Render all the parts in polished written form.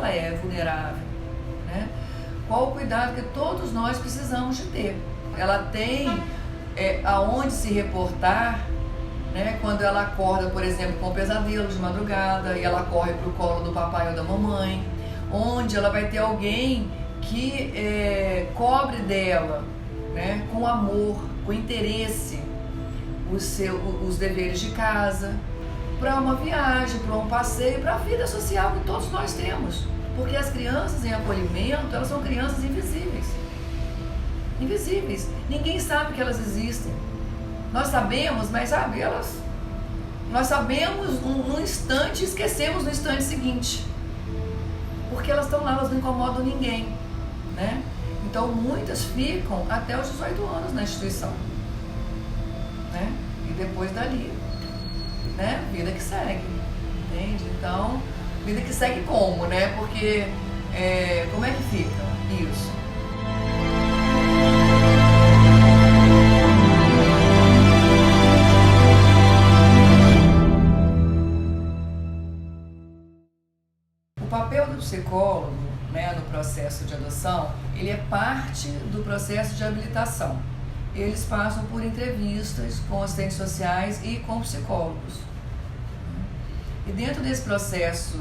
ela é vulnerável, né? Qual o cuidado que todos nós precisamos de ter? Ela tem aonde se reportar, né? Quando ela acorda, por exemplo, com um pesadelo de madrugada e ela corre para o colo do papai ou da mamãe, onde ela vai ter alguém que cobre dela, né? Com amor, com interesse, os deveres de casa, para uma viagem, para um passeio, para a vida social que todos nós temos. Porque as crianças em acolhimento, elas são crianças invisíveis. Invisíveis. Ninguém sabe que elas existem. Nós sabemos, mas sabe, nós sabemos num instante e esquecemos no instante seguinte. Porque elas estão lá, elas não incomodam ninguém, né? Então muitas ficam até os 18 anos na instituição, né? E depois dali, né? Vida que segue, entende? Então, vida que segue como, né? Porque como é que fica isso? O papel do psicólogo, né, no processo de adoção, ele é parte do processo de habilitação. Eles passam por entrevistas com assistentes sociais e com psicólogos. E dentro desse processo,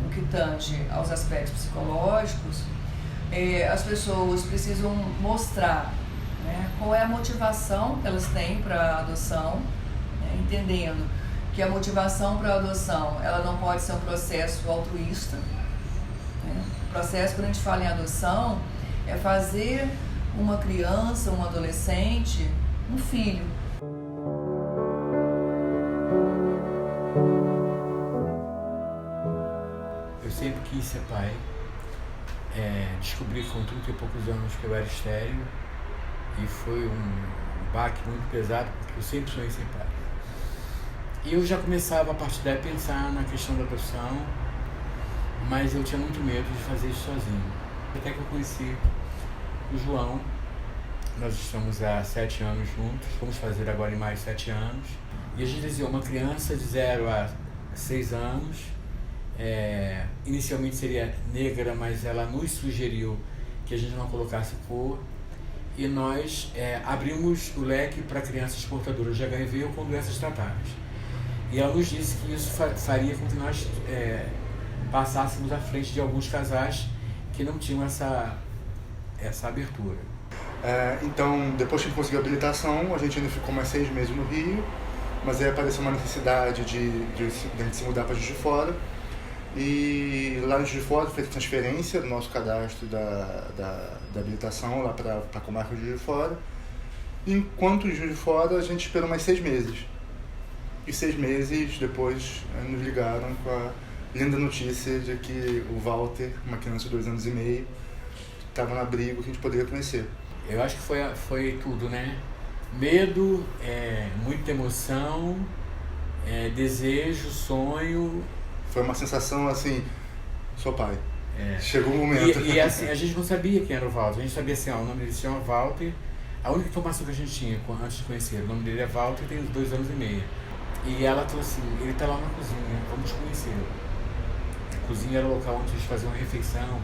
no que tange aos aspectos psicológicos, as pessoas precisam mostrar, né, qual é a motivação que elas têm para a adoção, né, entendendo que a motivação para a adoção ela não pode ser um processo altruísta. Né? O processo, quando a gente fala em adoção, é fazer uma criança, um adolescente, um filho. Eu sempre quis ser pai. Descobri com 30 e poucos anos que eu era estéril e foi um baque muito pesado, porque eu sempre sonhei ser pai. E eu já começava a partir daí a pensar na questão da adoção, mas eu tinha muito medo de fazer isso sozinho. Até que eu conheci o João, nós estamos há 7 anos juntos, vamos fazer agora em mais 7 anos. E a gente dizia, uma criança de 0 a 6 anos, inicialmente seria negra, mas ela nos sugeriu que a gente não colocasse cor. E nós abrimos o leque para crianças portadoras de HIV ou com doenças tratáveis. E ela nos disse que isso faria com que nós passássemos à frente de alguns casais que não tinham essa abertura. Então, depois que a gente conseguiu a habilitação, a gente ainda ficou mais 6 meses no Rio, mas aí apareceu uma necessidade de a gente se mudar para Juiz de Fora. E lá no Juiz de Fora fez transferência do nosso cadastro da habilitação lá para a comarca de Juiz de Fora. Enquanto em Juiz de Fora, a gente esperou mais 6 meses. E 6 meses depois nos ligaram com a linda notícia de que o Walter, uma criança de 2 anos e meio, estava no abrigo que a gente poderia conhecer. Eu acho que foi tudo, né? Medo, muita emoção, desejo, sonho. Foi uma sensação assim, sou pai. Chegou o momento. E assim, a gente não sabia quem era o Walter. A gente sabia assim, o nome dele se chama Walter. A única informação que a gente tinha antes de conhecer, o nome dele é Walter e tem 2 anos e meio. E ela falou assim, ele está lá na cozinha, vamos conhecê-lo. A cozinha era o local onde eles faziam uma refeição,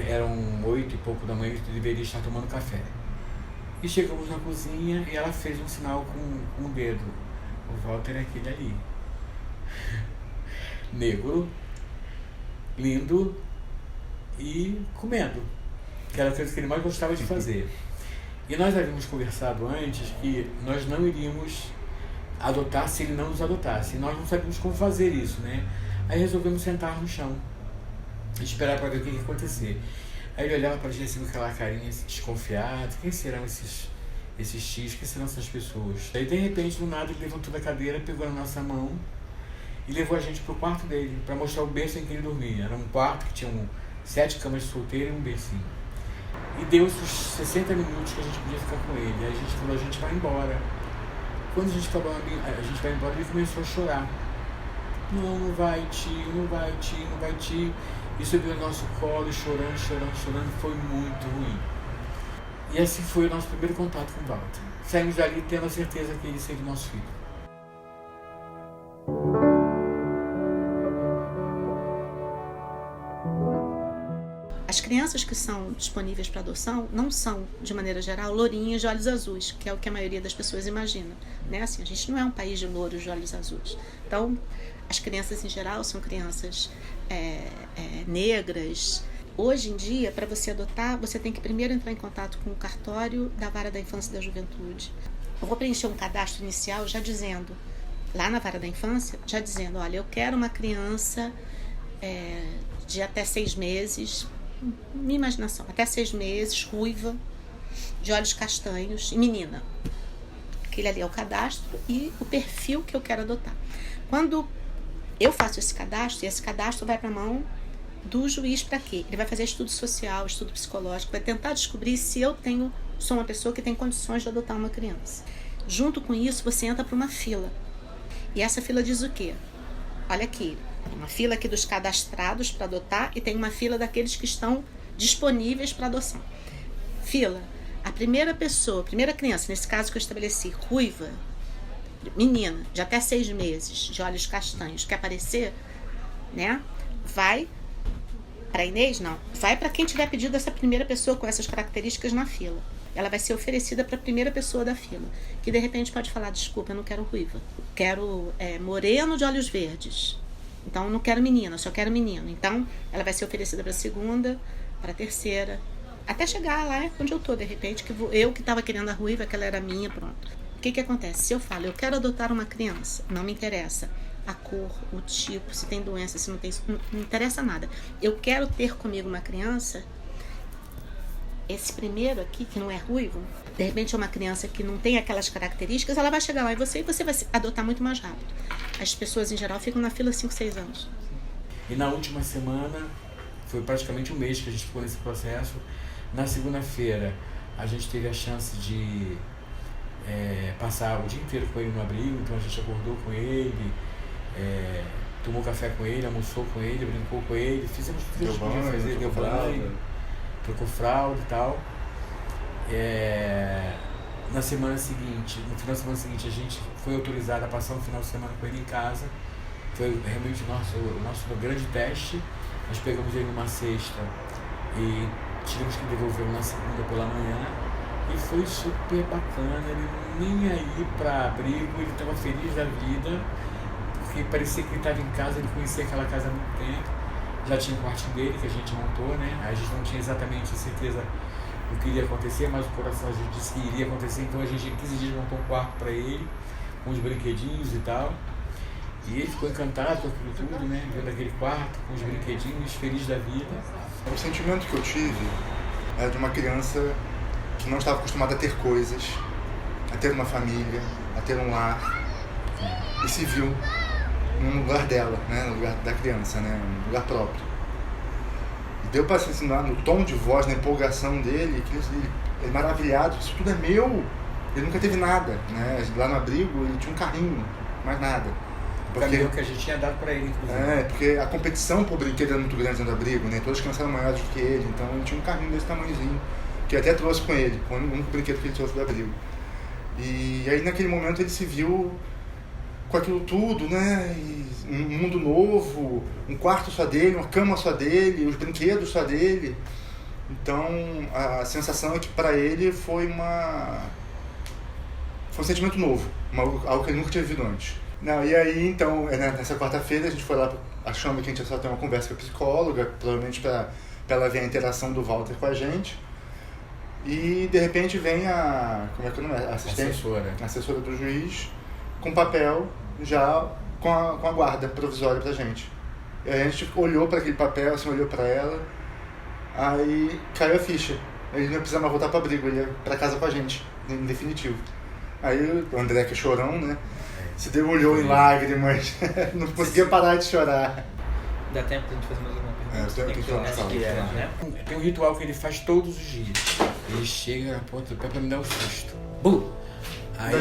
eram 8 e pouco da manhã, ele deveria estar tomando café. E chegamos na cozinha e ela fez um sinal com o dedo. O Walter é aquele ali. Negro, lindo e comendo, que era a coisa que ele mais gostava de fazer. E nós havíamos conversado antes que nós não iríamos adotar se ele não nos adotasse. E nós não sabíamos como fazer isso, né? Aí resolvemos sentar no chão e esperar para ver o que ia acontecer. Aí ele olhava para a gente assim com aquela carinha assim, desconfiado. Quem serão esses tios? Quem serão essas pessoas? Aí de repente, do nada, ele levantou da cadeira, pegou na nossa mão e levou a gente pro quarto dele para mostrar o berço em que ele dormia. Era um quarto que tinha 7 camas de solteiro e um bercinho. E deu os 60 minutos que a gente podia ficar com ele. Aí a gente falou, a gente vai embora. Quando a gente falou, a gente vai embora, ele começou a chorar. Não vai, tio, não vai, tio, não vai, tio. E subiu no nosso colo, chorando, foi muito ruim. E assim foi o nosso primeiro contato com o Walter. Saímos dali tendo a certeza que ele seria nosso filho. As crianças que são disponíveis para adoção não são, de maneira geral, lourinhas de olhos azuis, que é o que a maioria das pessoas imagina, né? Assim, a gente não é um país de louros de olhos azuis. Então, as crianças em geral são crianças negras. Hoje em dia, para você adotar, você tem que primeiro entrar em contato com o cartório da Vara da Infância e da Juventude. Eu vou preencher um cadastro inicial já dizendo, lá na Vara da Infância, já dizendo, olha, eu quero uma criança de até 6 meses, minha imaginação, até 6 meses, ruiva, de olhos castanhos e menina. Aquele ali é o cadastro e o perfil que eu quero adotar. Quando eu faço esse cadastro vai para a mão do juiz para quê? Ele vai fazer estudo social, estudo psicológico, vai tentar descobrir se eu sou uma pessoa que tem condições de adotar uma criança. Junto com isso, você entra para uma fila. E essa fila diz o quê? Olha aqui, uma fila aqui dos cadastrados para adotar e tem uma fila daqueles que estão disponíveis para adoção. Fila. A primeira criança, nesse caso que eu estabeleci, ruiva, menina, de até 6 meses, de olhos castanhos, quer aparecer, né? Vai para Inês? Não. Vai para quem tiver pedido essa primeira pessoa com essas características na fila. Ela vai ser oferecida para a primeira pessoa da fila, que de repente pode falar, desculpa, eu não quero ruiva, quero moreno de olhos verdes. Então, eu não quero menina, eu só quero menino. Então, ela vai ser oferecida para a segunda, para a terceira, até chegar lá onde eu tô, de repente, que eu que estava querendo a ruiva, aquela era minha, pronto. O que acontece? Se eu falo, eu quero adotar uma criança, não me interessa a cor, o tipo, se tem doença, se não tem, não interessa nada. Eu quero ter comigo uma criança, esse primeiro aqui, que não é ruivo, de repente é uma criança que não tem aquelas características, ela vai chegar lá e você vai adotar muito mais rápido. As pessoas, em geral, ficam na fila 5, 6 anos. E na última semana, foi praticamente um mês que a gente ficou nesse processo. Na segunda-feira, a gente teve a chance de passar o dia inteiro com ele no abrigo, então a gente acordou com ele, tomou café com ele, almoçou com ele, brincou com ele, fizemos tudo que a gente podia fazer, deu banho, trocou fralda e tal. Na semana seguinte, no final da semana seguinte, a gente foi autorizado a passar um final de semana com ele em casa. Foi realmente o nosso grande teste. Nós pegamos ele numa sexta e tivemos que devolvê-lo na segunda pela manhã. E foi super bacana, ele nem aí pra abrigo, ele estava feliz da vida, porque parecia que ele estava em casa, ele conhecia aquela casa há muito tempo. Já tinha o quartinho dele que a gente montou, né? A gente não tinha exatamente certeza do que iria acontecer, mas o coração a gente disse que iria acontecer, então a gente em 15 dias montou um quarto para ele, com os brinquedinhos e tal. E ele ficou encantado com aquilo tudo, né? Vendo aquele quarto, com os brinquedinhos, feliz da vida. O sentimento que eu tive era de uma criança que não estava acostumada a ter coisas, a ter uma família, a ter um lar, e se viu no lugar dela, né? No lugar da criança, né? No lugar próprio. E deu para assim, no tom de voz, na empolgação dele, que ele maravilhado, isso tudo é meu. Ele nunca teve nada, né? Lá no abrigo ele tinha um carrinho, mais nada. Porque que a gente tinha dado para ele, inclusive. Porque a competição por brinquedo era muito grande dentro do abrigo, né? Todas as crianças eram maiores do que ele, então ele tinha um carrinho desse tamanhozinho, que ele até trouxe com ele, foi o único brinquedo que ele trouxe do abrigo. E aí naquele momento ele se viu com aquilo tudo, né? E um mundo novo, um quarto só dele, uma cama só dele, os brinquedos só dele. Então a sensação é que para ele foi um sentimento novo, algo que ele nunca tinha vivido antes. Não, e aí, então, nessa quarta-feira a gente foi lá, achando que a gente ia só ter uma conversa com a psicóloga, provavelmente para ela ver a interação do Walter com a gente. E, de repente, vem como é que é o nome? Assessora do juiz, com papel, já com a guarda provisória pra gente. E aí a gente olhou para aquele papel, assim, olhou para ela, aí caiu a ficha. Ele não ia precisar mais voltar para abrigo, ele ia para casa com a gente, em definitivo. Aí o André, que é chorão, né? Se debulhou em lágrimas, não conseguia parar de chorar. Dá tempo de a gente fazer mais alguma pergunta? Tem um ritual que ele faz todos os dias. Ele chega na ponta do pé pra me dar um susto. Bum! Aí,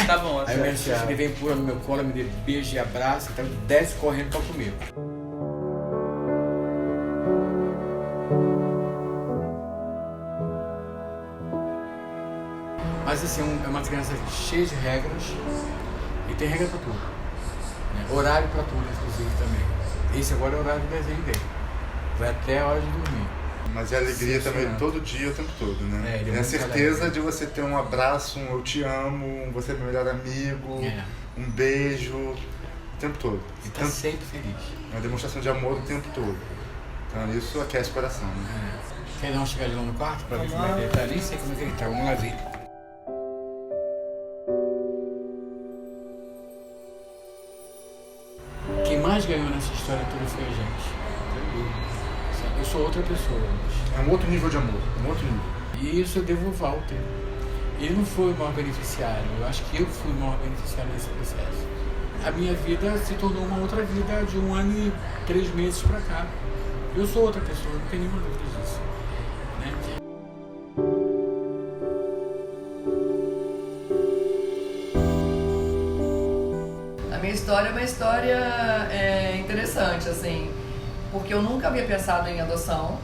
tá bom, aí ele vem pula no meu colo, me beija e abraça, então desce correndo pra comer. Mas assim, é uma criança cheia de regras. E tem regra pra tudo, né? Horário pra tudo, inclusive, também. Esse agora é o horário do desenho dele. Vai até a hora de dormir. Mas é alegria também todo dia, o tempo todo, né? É a certeza de você ter um abraço, um eu te amo, você é meu melhor amigo, um beijo, o tempo todo. E tá sempre feliz. É uma demonstração de amor o tempo todo. Então isso aquece o coração, né? Quer dar uma chegadinha no quarto pra ver como é que ele tá? Nem sei como é que ele tá, vamos lá ver. Quem mais ganhou nessa história toda foi a gente. Eu sou outra pessoa. É um outro nível de amor, um outro nível. E isso eu devo ao Walter. Ele não foi o maior beneficiário, eu acho que eu fui o maior beneficiário nesse processo. A minha vida se tornou uma outra vida de 1 ano e 3 meses pra cá. Eu sou outra pessoa, não tenho nenhuma dúvida disso. Né? A minha história é uma história interessante, assim, porque eu nunca havia pensado em adoção.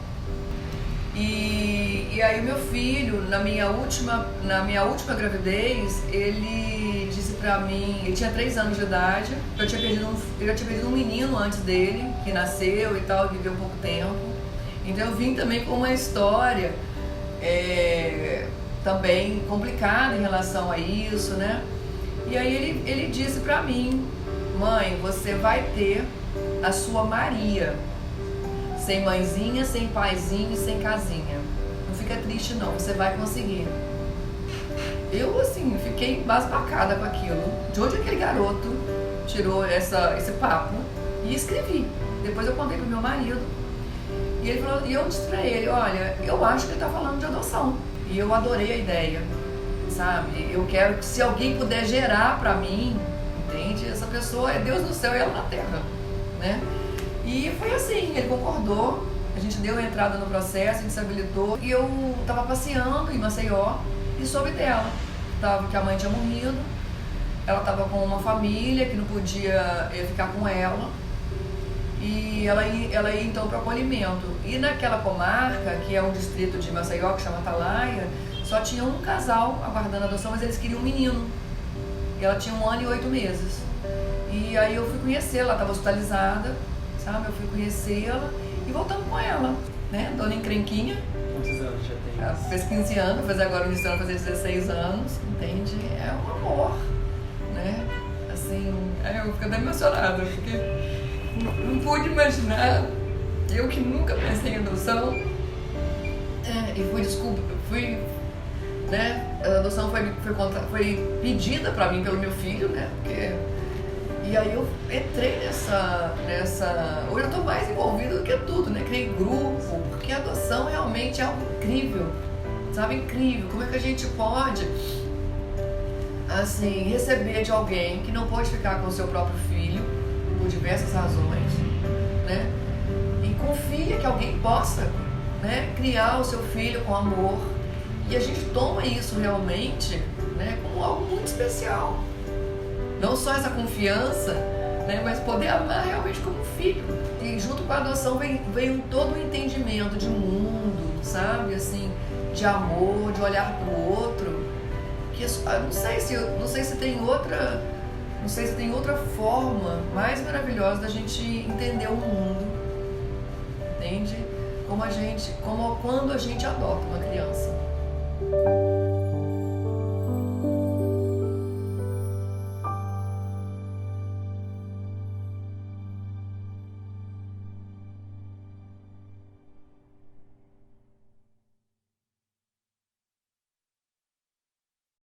E aí o meu filho, na minha última gravidez, ele disse pra mim, ele tinha 3 anos de idade, eu já tinha perdido um menino antes dele, que nasceu e tal, viveu pouco tempo. Então eu vim também com uma história também complicada em relação a isso, né? E aí ele disse pra mim, mãe, você vai ter a sua Maria. Sem mãezinha, sem paizinho e sem casinha. Não fica triste não, você vai conseguir. Eu, assim, fiquei embasbacada com aquilo. De onde aquele garoto tirou esse papo? E escrevi. Depois eu contei pro meu marido. E ele falou, e eu disse pra ele, olha, eu acho que ele tá falando de adoção. E eu adorei a ideia, sabe? Eu quero que se alguém puder gerar pra mim, entende? Essa pessoa é Deus no céu e ela na terra, né? E foi assim, ele concordou, a gente deu a entrada no processo, a gente se habilitou. E eu estava passeando em Maceió e soube dela, que a mãe tinha morrido, ela estava com uma família que não podia ficar com ela. E ela ia então para o acolhimento. E naquela comarca, que é um distrito de Maceió, que chama Atalaia, só tinha um casal aguardando a adoção, mas eles queriam um menino. E ela tinha 1 ano e 8 meses. E aí eu fui conhecê-la, ela estava hospitalizada. Sabe? Eu fui conhecê-la e voltamos com ela, né? Dona Encrenquinha. Quantos anos já tem? Ela fez 15 anos, fez agora no ano fazer 16 anos, entende? É um amor, né? Assim, eu fico até emocionada, porque não pude imaginar, eu que nunca pensei em adoção, e né? A adoção foi pedida pra mim pelo meu filho, né? E aí eu entrei nessa... Hoje eu estou mais envolvida do que tudo, né? Criei grupo, porque a adoção realmente é algo incrível, sabe? Incrível. Como é que a gente pode, assim, receber de alguém que não pode ficar com o seu próprio filho, por diversas razões, né? E confia que alguém possa, né, criar o seu filho com amor. E a gente toma isso realmente, né, como algo muito especial. Não só essa confiança, né, mas poder amar realmente como filho. E junto com a adoção vem todo o entendimento de mundo, sabe? Assim, de amor, de olhar para o outro. Que não sei se tem outra forma mais maravilhosa da gente entender o mundo. Entende? Como quando a gente adota uma criança.